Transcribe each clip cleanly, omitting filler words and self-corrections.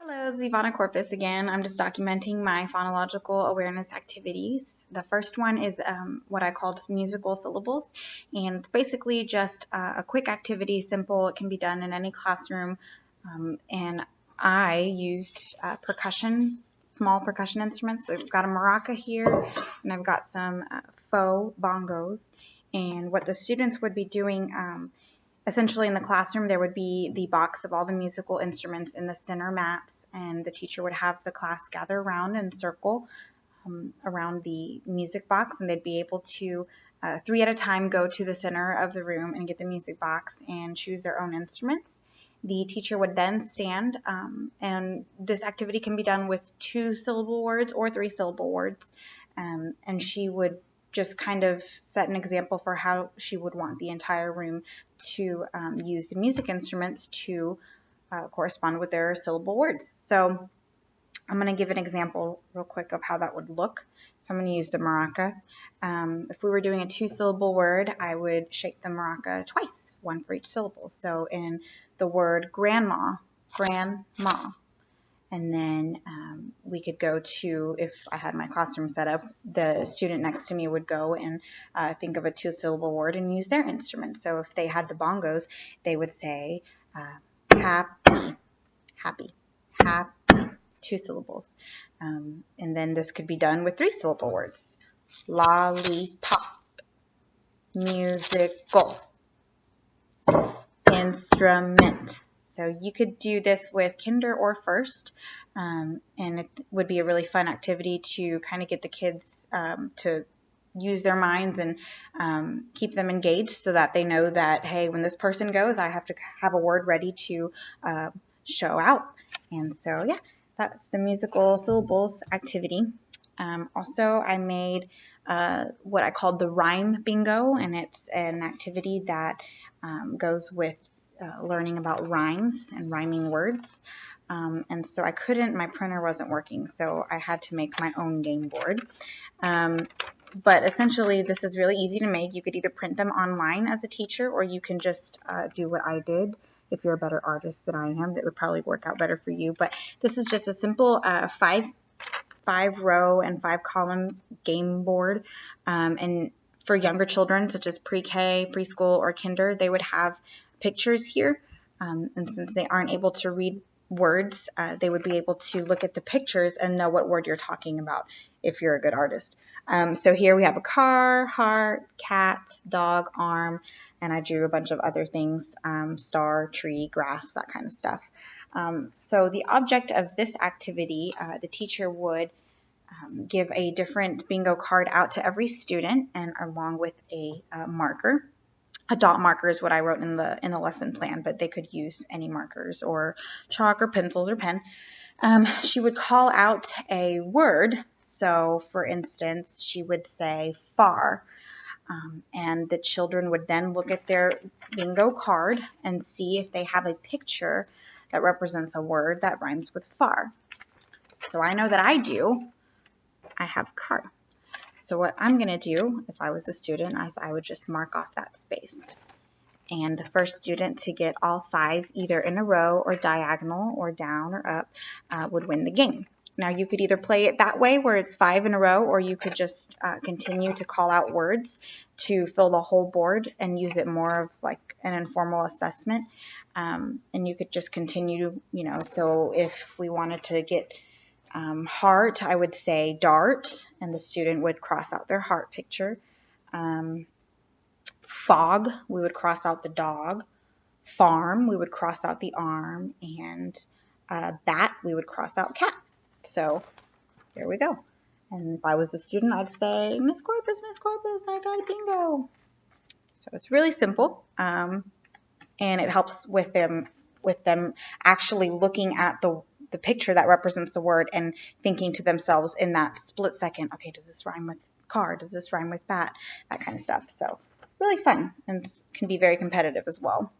Hello, it's Ivana Corpus again. I'm just documenting my phonological awareness activities. The first one is what I called musical syllables, and it's basically just a quick activity, simple. It can be done in any classroom, and I used small percussion instruments. So I've got a maraca here, and I've got some faux bongos. And what the students would be doing essentially in the classroom, there would be the box of all the musical instruments in the center mats, and the teacher would have the class gather around and circle around the music box, and they'd be able to, three at a time, go to the center of the room and get the music box and choose their own instruments. The teacher would then stand, and this activity can be done with 2-syllable words or 3-syllable words, and she would just kind of set an example for how she would want the entire room to use the music instruments to correspond with their syllable words. So I'm going to give an example real quick of how that would look. So I'm going to use the maraca. If we were doing a 2-syllable word, I would shake the maraca twice, one for each syllable. So in the word grandma, grandma. And then we could go to, if I had my classroom set up, the student next to me would go and think of a 2-syllable word and use their instrument. So if they had the bongos, they would say happy, happy, happy, 2 syllables. And then this could be done with 3-syllable words. Lollipop, musical, instrument. So you could do this with kinder or first, and it would be a really fun activity to kind of get the kids to use their minds and keep them engaged so that they know that, hey, when this person goes, I have to have a word ready to show out. And so, yeah, that's the musical syllables activity. Also, I made what I called the rhyme bingo, and it's an activity that goes with learning about rhymes and rhyming words. And so my printer wasn't working, so I had to make my own game board. But essentially, this is really easy to make. You could either print them online as a teacher, or you can just do what I did. If you're a better artist than I am, that would probably work out better for you. But this is just a simple five-row and 5-column game board. And for younger children, such as pre-K, preschool, or kinder, they would have pictures here. And since they aren't able to read words, they would be able to look at the pictures and know what word you're talking about if you're a good artist. So here we have a car, heart, cat, dog, arm, and I drew a bunch of other things, star, tree, grass, that kind of stuff. So the object of this activity, the teacher would give a different bingo card out to every student, and along with a marker. A dot marker is what I wrote in the lesson plan, but they could use any markers or chalk or pencils or pen. She would call out a word. So, for instance, she would say far. And the children would then look at their bingo card and see if they have a picture that represents a word that rhymes with far. So I know that I do. I have car. So what I'm going to do, if I was a student, is I would just mark off that space. And the first student to get all 5, either in a row or diagonal or down or up, would win the game. Now you could either play it that way where it's 5 in a row, or you could just continue to call out words to fill the whole board and use it more of like an informal assessment. And you could just continue, so if we wanted to get heart, I would say dart, and the student would cross out their heart picture. Fog, we would cross out the dog. Farm, we would cross out the arm. And bat, we would cross out cat. So there we go. And if I was a student, I'd say, Miss Corpus, I got a bingo. So it's really simple, and it helps with them actually looking at the picture that represents the word and thinking to themselves in that split second, okay, does this rhyme with car? Does this rhyme with bat? That kind of stuff. So really fun, and can be very competitive as well.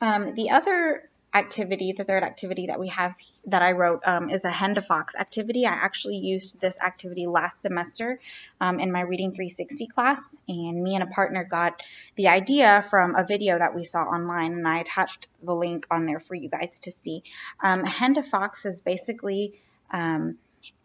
The other activity, the third activity that we have that I wrote is a hen to fox activity. I actually used this activity last semester in my Reading 360 class, and me and a partner got the idea from a video that we saw online, and I attached the link on there for you guys to see. Hen to fox is basically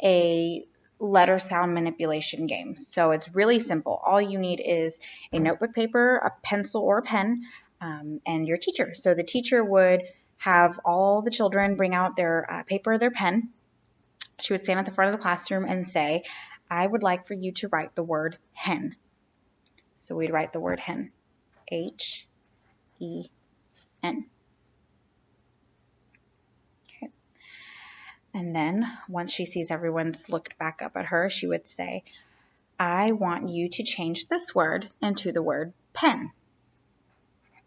a letter sound manipulation game. So it's really simple. All you need is a notebook paper, a pencil or a pen, and your teacher. So the teacher would have all the children bring out their paper or their pen. She would stand at the front of the classroom and say, I would like for you to write the word hen. So we'd write the word hen. H-E-N. Okay. And then once she sees everyone's looked back up at her, she would say, I want you to change this word into the word pen.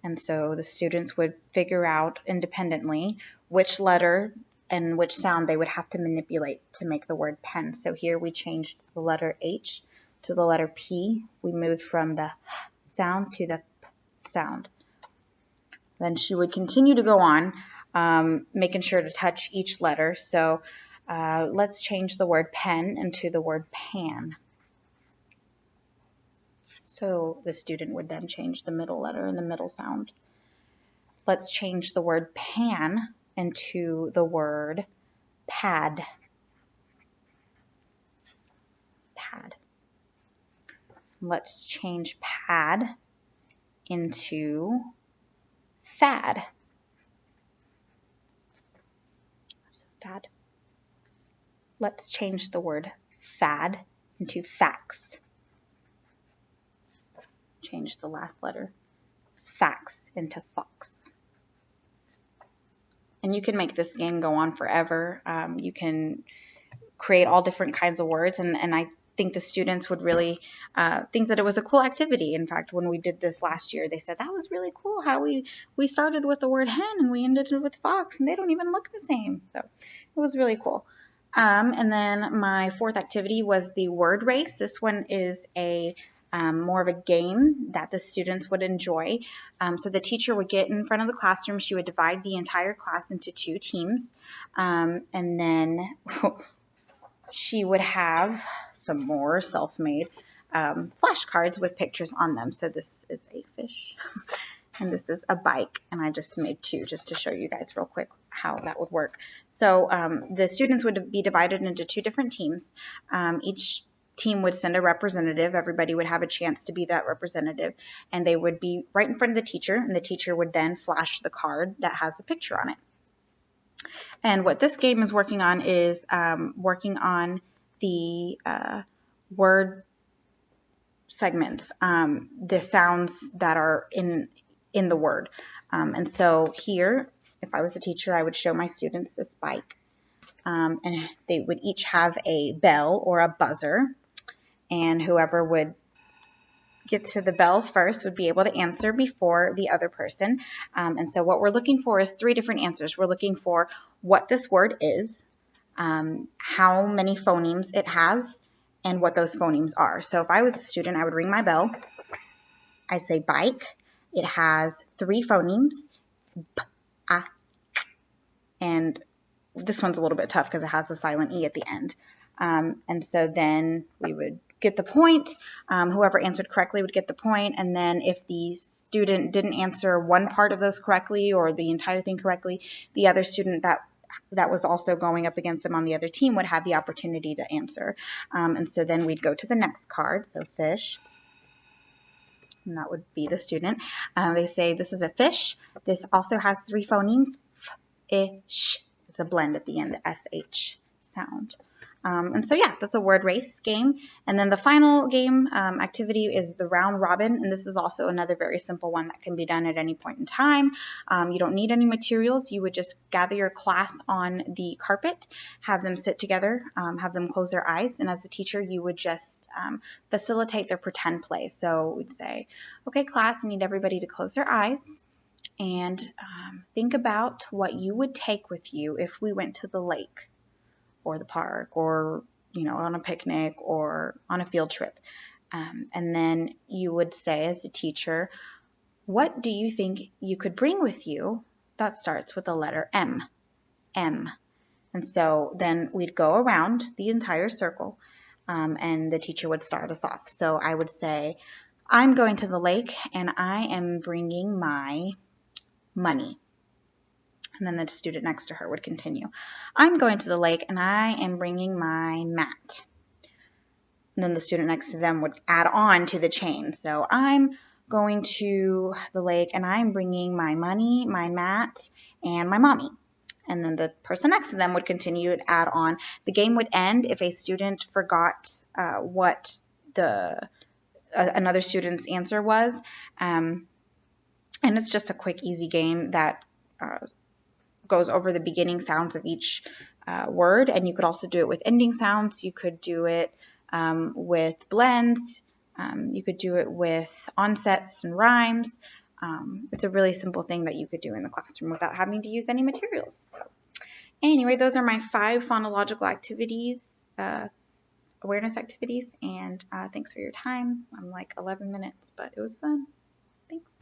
And so the students would figure out independently which letter and which sound they would have to manipulate to make the word pen. So here we changed the letter H to the letter P. We moved from the sound to the P sound. Then she would continue to go on, making sure to touch each letter. So let's change the word pen into the word pan. So the student would then change the middle letter and the middle sound. Let's change the word pan into the word pad. Pad. Let's change pad into fad. So fad. Let's change the word fad into fax. Change the last letter. Fax into fox. And you can make this game go on forever. You can create all different kinds of words, and I think the students would really think that it was a cool activity. In fact, when we did this last year, they said that was really cool how we started with the word hen and we ended it with fox, and they don't even look the same. So it was really cool. And then my fourth activity was the word race. This one is a more of a game that the students would enjoy. So the teacher would get in front of the classroom. She would divide the entire class into two teams. And then she would have some more self-made flashcards with pictures on them. So this is a fish and this is a bike, and I just made two just to show you guys real quick how that would work. So the students would be divided into two different teams. Each team would send a representative. Everybody would have a chance to be that representative, and they would be right in front of the teacher, and the teacher would then flash the card that has a picture on it. And what this game is working on is working on the word segments, the sounds that are in the word. And so here, if I was a teacher, I would show my students this bike. And they would each have a bell or a buzzer. And whoever would get to the bell first would be able to answer before the other person. And so what we're looking for is three different answers. We're looking for what this word is, how many phonemes it has, and what those phonemes are. So if I was a student, I would ring my bell. I say bike. It has three phonemes, p, a, and this one's a little bit tough because it has a silent E at the end. And so then we would get the point. Whoever answered correctly would get the point. And then if the student didn't answer one part of those correctly or the entire thing correctly, the other student that was also going up against them on the other team would have the opportunity to answer. And so then we'd go to the next card, so fish. And that would be the student. They say, this is a fish. This also has three phonemes, f-ish. It's a blend at the end, the sh sound. And so, yeah, that's a word race game. And then the final game activity is the round robin. And this is also another very simple one that can be done at any point in time. You don't need any materials. You would just gather your class on the carpet, have them sit together, have them close their eyes. And as a teacher, you would just facilitate their pretend play. So we'd say, okay, class, I need everybody to close their eyes and think about what you would take with you if we went to the lake or the park, or, you know, on a picnic or on a field trip. And then you would say as a teacher, what do you think you could bring with you that starts with the letter M. M. And so then we'd go around the entire circle, and the teacher would start us off. So I would say, I'm going to the lake and I am bringing my money. And then the student next to her would continue. I'm going to the lake and I am bringing my mat. And then the student next to them would add on to the chain. So I'm going to the lake and I'm bringing my money, my mat, and my mommy. And then the person next to them would continue to add on. The game would end if a student forgot what another student's answer was. And it's just a quick, easy game that goes over the beginning sounds of each word. And you could also do it with ending sounds. You could do it with blends. You could do it with onsets and rhymes. It's a really simple thing that you could do in the classroom without having to use any materials. So anyway, those are my 5 phonological activities, awareness activities, and thanks for your time. I'm like 11 minutes, but it was fun. Thanks.